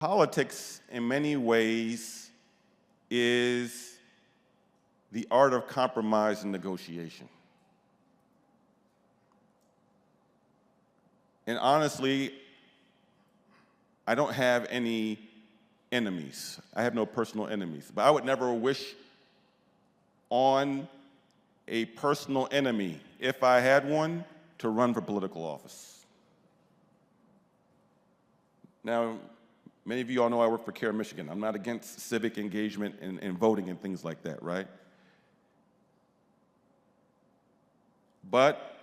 Politics, in many ways, is the art of compromise and negotiation. And honestly, I don't have any enemies. I have no personal enemies. But I would never wish on a personal enemy, if I had one, to run for political office. Now, many of you all know I work for CARE Michigan. I'm not against civic engagement and voting and things like that, right? But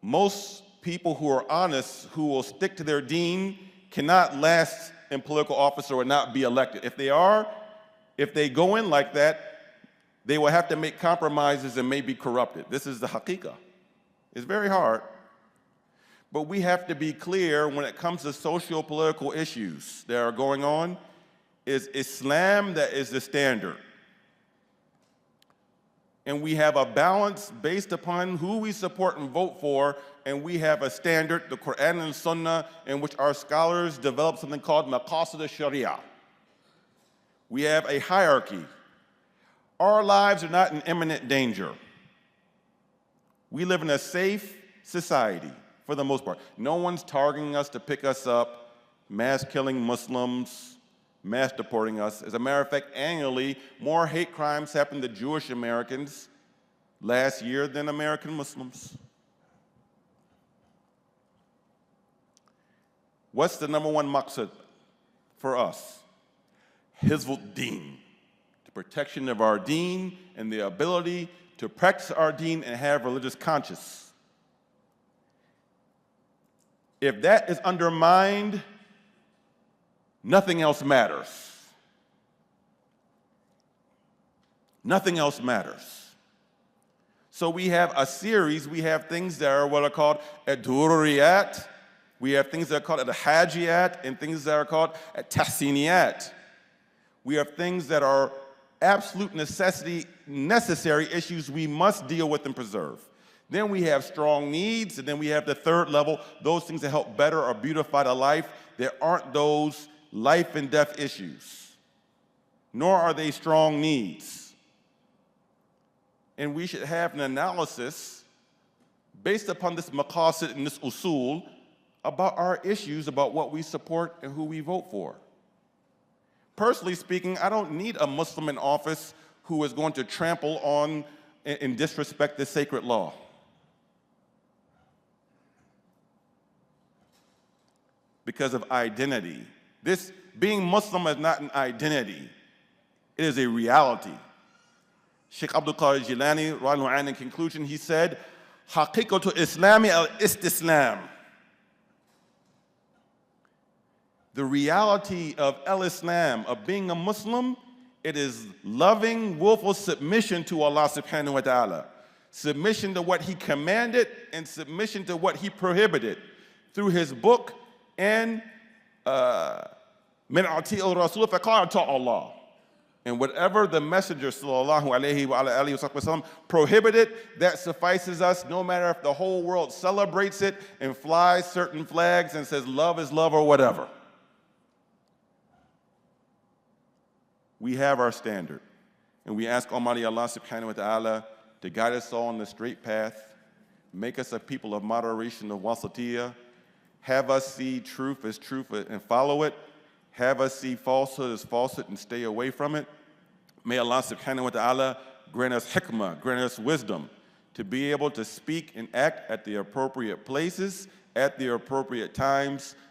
most people who are honest, who will stick to their deen, cannot last in political office or will not be elected. If they go in like that, they will have to make compromises and may be corrupted. This is the haqiqah. It's very hard. But we have to be clear when it comes to socio-political issues that are going on, is Islam that is the standard. And we have a balance based upon who we support and vote for, and we have a standard, the Qur'an and Sunnah, in which our scholars develop something called maqasid al-sharia. We have a hierarchy. Our lives are not in imminent danger. We live in a safe society, for the most part. No one's targeting us to pick us up, mass killing Muslims, mass deporting us. As a matter of fact, annually, more hate crimes happen to Jewish Americans last year than American Muslims. What's the number one maqsad for us? Hifzul Deen, the protection of our deen and the ability to practice our deen and have religious conscience. If that is undermined, nothing else matters. Nothing else matters. So we have a series, we have things that are what are called ad-dururiyat, we have things that are called ad-hajiyat, and things that are called ad-tahsiniyat. We have things that are absolute necessary issues we must deal with and preserve. Then we have strong needs, and then we have the third level, those things that help better or beautify the life. There aren't those life and death issues, nor are they strong needs. And we should have an analysis based upon this maqasid and this usul about our issues, about what we support and who we vote for. Personally speaking, I don't need a Muslim in office who is going to trample on and disrespect the sacred law. Because of identity. This being Muslim is not an identity. It is a reality. Sheikh Abdul Qadir Jilani, Rahimahullah, in conclusion, he said, Haqiqatu Islami al-Istislam. The reality of al-Islam, of being a Muslim, it is loving, willful submission to Allah subhanahu wa ta'ala. Submission to what He commanded and submission to what He prohibited through His book and min ati'il rasul faqad ta Allah. And whatever the Messenger sallallahu alayhi wa alihi wa sallam prohibited, that suffices us, no matter if the whole world celebrates it and flies certain flags and says love is love or whatever. We have our standard, and we ask Almighty Allah subhanahu wa ta'ala to guide us all on the straight path, make us a people of moderation, of wasatiyah, have us see truth as truth and follow it, have us see falsehood as falsehood and stay away from it. May Allah subhanahu wa ta'ala grant us hikmah, grant us wisdom to be able to speak and act at the appropriate places, at the appropriate times,